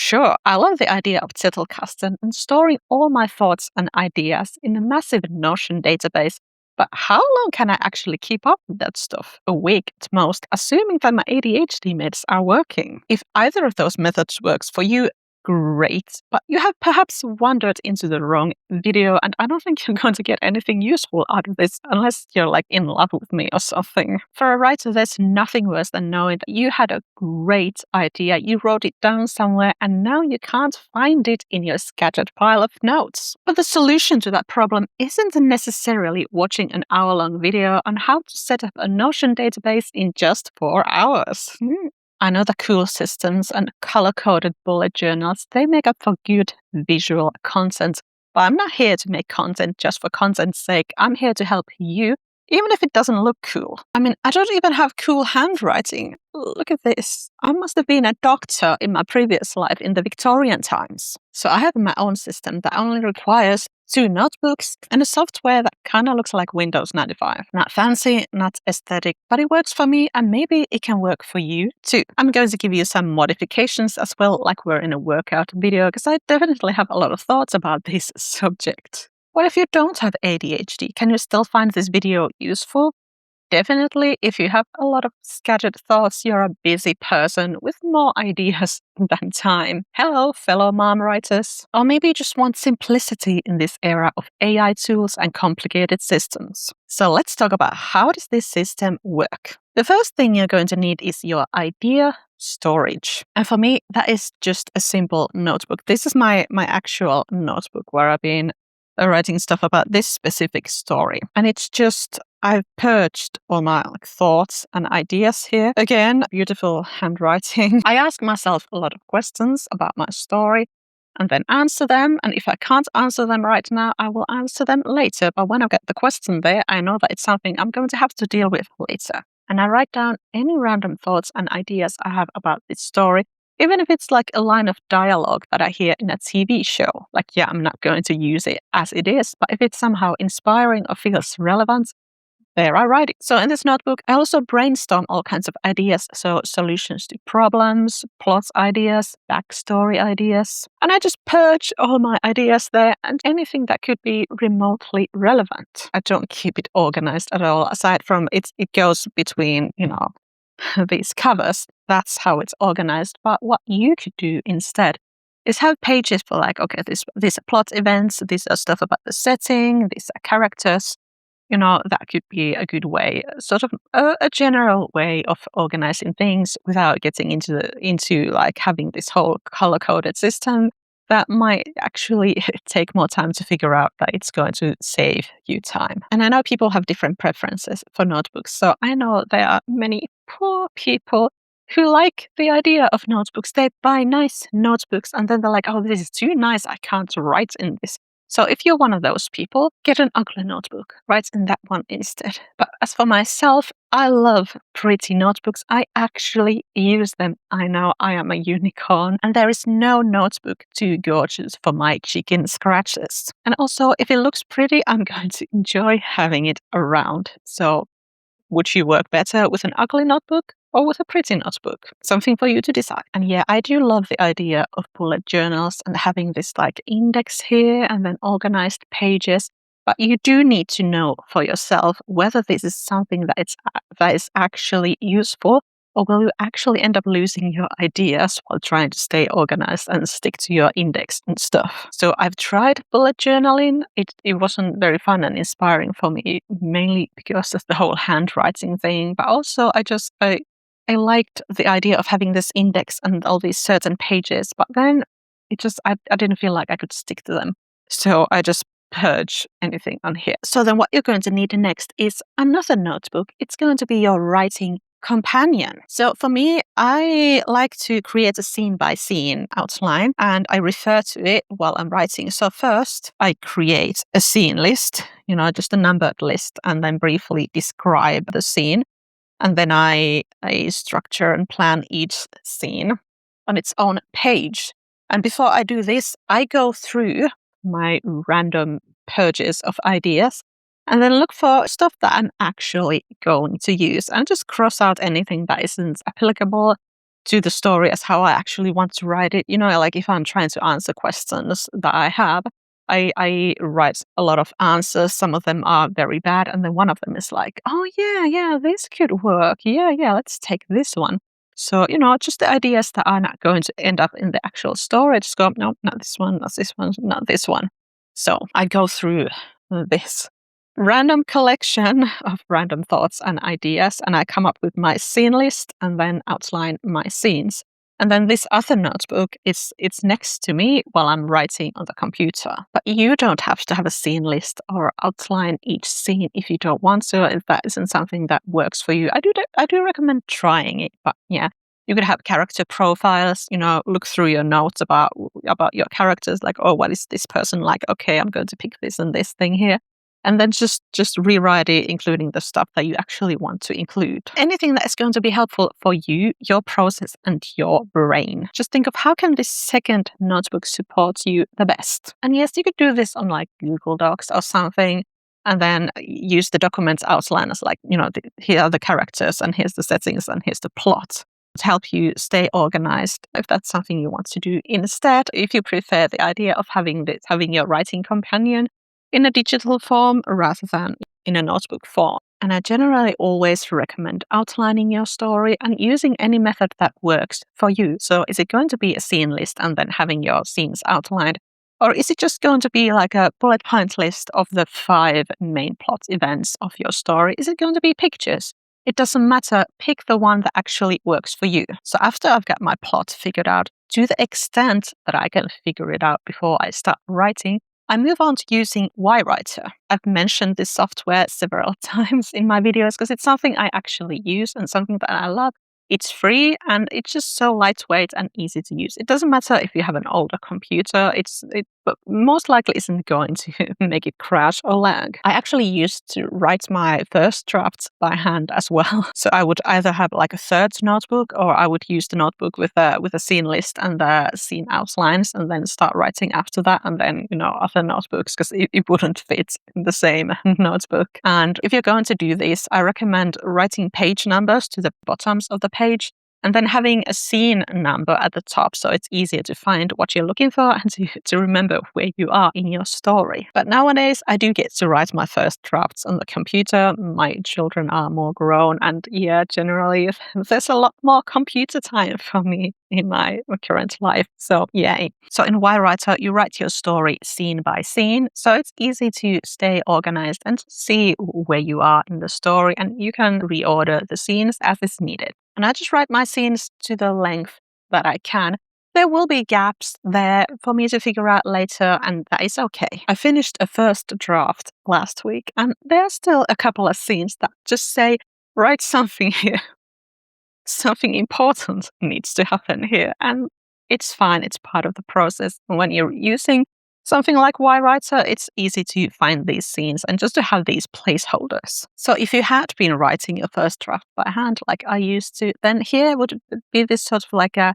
Sure, I love the idea of Zettelkasten and storing all my thoughts and ideas in a massive Notion database. But how long can I actually keep up with that stuff? A week at most, assuming that my ADHD meds are working. If either of those methods works for you, great. But you have perhaps wandered into the wrong video, and I don't think you're going to get anything useful out of this unless you're like in love with me or something. For a writer, there's nothing worse than knowing that you had a great idea, you wrote it down somewhere, and now you can't find it in your scattered pile of notes. But the solution to that problem isn't necessarily watching an hour-long video on how to set up a Notion database in just 4 hours. I know the cool systems and color-coded bullet journals, they make up for good visual content. But I'm not here to make content just for content's sake. I'm here to help you, even if it doesn't look cool. I mean, I don't even have cool handwriting. Look at this. I must have been a doctor in my previous life in the Victorian times. So I have my own system that only requires 2 notebooks and a software that kind of looks like Windows 95. Not fancy, not aesthetic, but it works for me and maybe it can work for you too. I'm going to give you some modifications as well, like we're in a workout video, because I definitely have a lot of thoughts about this subject. What if you don't have ADHD? Can you still find this video useful? Definitely, if you have a lot of scattered thoughts, you're a busy person with more ideas than time. Hello, fellow mom writers. Or maybe you just want simplicity in this era of AI tools and complicated systems. So let's talk about how does this system work. The first thing you're going to need is your idea storage. And for me, that is just a simple notebook. This is my actual notebook where I've been writing stuff about this specific story. And it's just, I've purged all my thoughts and ideas here. Again, beautiful handwriting. I ask myself a lot of questions about my story and then answer them. And if I can't answer them right now, I will answer them later. But when I get the question there, I know that it's something I'm going to have to deal with later. And I write down any random thoughts and ideas I have about this story. Even if it's like a line of dialogue that I hear in a TV show, like, yeah, I'm not going to use it as it is, but if it's somehow inspiring or feels relevant, there I write it. So in this notebook, I also brainstorm all kinds of ideas. So solutions to problems, plot ideas, backstory ideas. And I just purge all my ideas there and anything that could be remotely relevant. I don't keep it organized at all, aside from it goes between, these covers. That's how it's organized. But what you could do instead is have pages for like, okay, these are plot events, these are stuff about the setting, these are characters. That could be a good way, sort of a general way of organizing things without getting into like having this whole color-coded system that might actually take more time to figure out, but it's going to save you time. And I know people have different preferences for notebooks. So I know there are many poor people who like the idea of notebooks. They buy nice notebooks and then they're like, oh, this is too nice. I can't write in this. So if you're one of those people, get an ugly notebook. Write in that one instead. But as for myself, I love pretty notebooks. I actually use them. I know I am a unicorn. And there is no notebook too gorgeous for my chicken scratches. And also, if it looks pretty, I'm going to enjoy having it around. So would you work better with an ugly notebook or with a pretty notebook? Something for you to decide. And yeah, I do love the idea of bullet journals and having this like index here and then organized pages. But you do need to know for yourself whether this is something that is actually useful, or will you actually end up losing your ideas while trying to stay organized and stick to your index and stuff? So I've tried bullet journaling. It wasn't very fun and inspiring for me, mainly because of the whole handwriting thing. But also I liked the idea of having this index and all these certain pages. But then I didn't feel like I could stick to them. So I just purge anything on here. So then what you're going to need next is another notebook. It's going to be your writing companion. So for me, I like to create a scene by scene outline and I refer to it while I'm writing. So first I create a scene list, just a numbered list, and then briefly describe the scene. And then I structure and plan each scene on its own page. And before I do this, I go through my random purges of ideas and then look for stuff that I'm actually going to use and just cross out anything that isn't applicable to the story as how I actually want to write it. Like if I'm trying to answer questions that I have, I write a lot of answers. Some of them are very bad. And then one of them is like, oh, yeah, this could work. Yeah, let's take this one. So, just the ideas that are not going to end up in the actual story. I just go, no, not this one, not this one, not this one. So I go through this random collection of random thoughts and ideas, and I come up with my scene list and then outline my scenes. And then this other notebook it's next to me while I'm writing on the computer. But you don't have to have a scene list or outline each scene if you don't want to. If that isn't something that works for you, I do recommend trying it. But yeah, you could have character profiles. Look through your notes about your characters. Like, oh, what is this person like? Okay, I'm going to pick this and this thing here. And then just rewrite it, including the stuff that you actually want to include. Anything that is going to be helpful for you, your process, and your brain. Just think of how can this second notebook support you the best. And yes, you could do this on like Google Docs or something, and then use the document's outline as like, here are the characters, and here's the settings, and here's the plot to help you stay organized if that's something you want to do instead. If you prefer the idea of having your writing companion in a digital form rather than in a notebook form. And I generally always recommend outlining your story and using any method that works for you. So is it going to be a scene list and then having your scenes outlined? Or is it just going to be like a bullet point list of the 5 main plot events of your story? Is it going to be pictures? It doesn't matter. Pick the one that actually works for you. So after I've got my plot figured out, to the extent that I can figure it out before I start writing, I move on to using yWriter. I've mentioned this software several times in my videos because it's something I actually use and something that I love. It's free and it's just so lightweight and easy to use. It doesn't matter if you have an older computer. But most likely isn't going to make it crash or lag. I actually used to write my first drafts by hand as well. So I would either have like a third notebook, or I would use the notebook with a scene list and the scene outlines, and then start writing after that, and then other notebooks, because it wouldn't fit in the same notebook. And if you're going to do this, I recommend writing page numbers to the bottoms of the page, and then having a scene number at the top so it's easier to find what you're looking for and to remember where you are in your story. But nowadays, I do get to write my first drafts on the computer. My children are more grown, and generally there's a lot more computer time for me in my current life. So yay. So in yWriter, you write your story scene by scene, so it's easy to stay organized and to see where you are in the story, and you can reorder the scenes as is needed. And I just write my scenes to the length that I can. There will be gaps there for me to figure out later, and that is okay. I finished a first draft last week, and there are still a couple of scenes that just say, write something here. Something important needs to happen here. And it's fine. It's part of the process. When you're using something like yWriter, it's easy to find these scenes and just to have these placeholders. So if you had been writing your first draft by hand like I used to, then here would be this sort of like a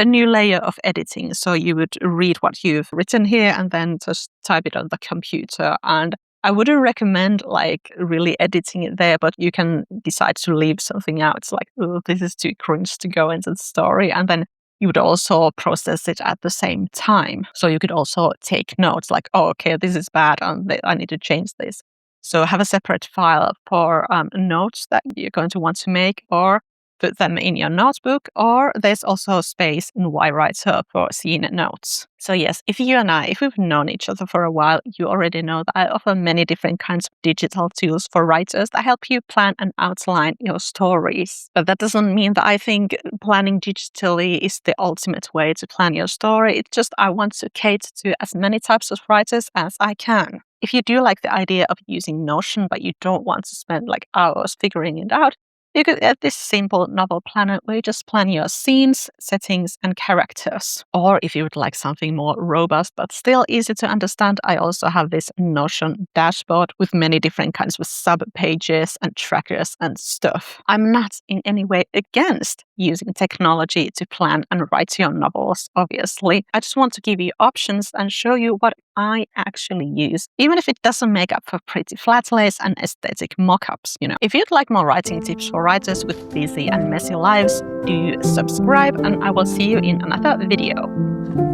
new layer of editing. So you would read what you've written here and then just type it on the computer. And I wouldn't recommend like really editing it there, but you can decide to leave something out. It's like, oh, this is too cringe to go into the story. And then you would also process it at the same time. So you could also take notes like, oh, okay, this is bad, and I need to change this. So have a separate file for notes that you're going to want to make, or put them in your notebook, or there's also space in yWriter for scene notes. So yes, if we've known each other for a while, you already know that I offer many different kinds of digital tools for writers that help you plan and outline your stories. But that doesn't mean that I think planning digitally is the ultimate way to plan your story. It's just I want to cater to as many types of writers as I can. If you do like the idea of using Notion, but you don't want to spend like hours figuring it out, you could add this simple novel planner where you just plan your scenes, settings, and characters. Or if you would like something more robust but still easy to understand, I also have this Notion dashboard with many different kinds of sub-pages and trackers and stuff. I'm not in any way against using technology to plan and write your novels, obviously. I just want to give you options and show you what I actually use, even if it doesn't make up for pretty flat lays and aesthetic mock-ups. If you'd like more writing tips for writers with busy and messy lives, do subscribe, and I will see you in another video.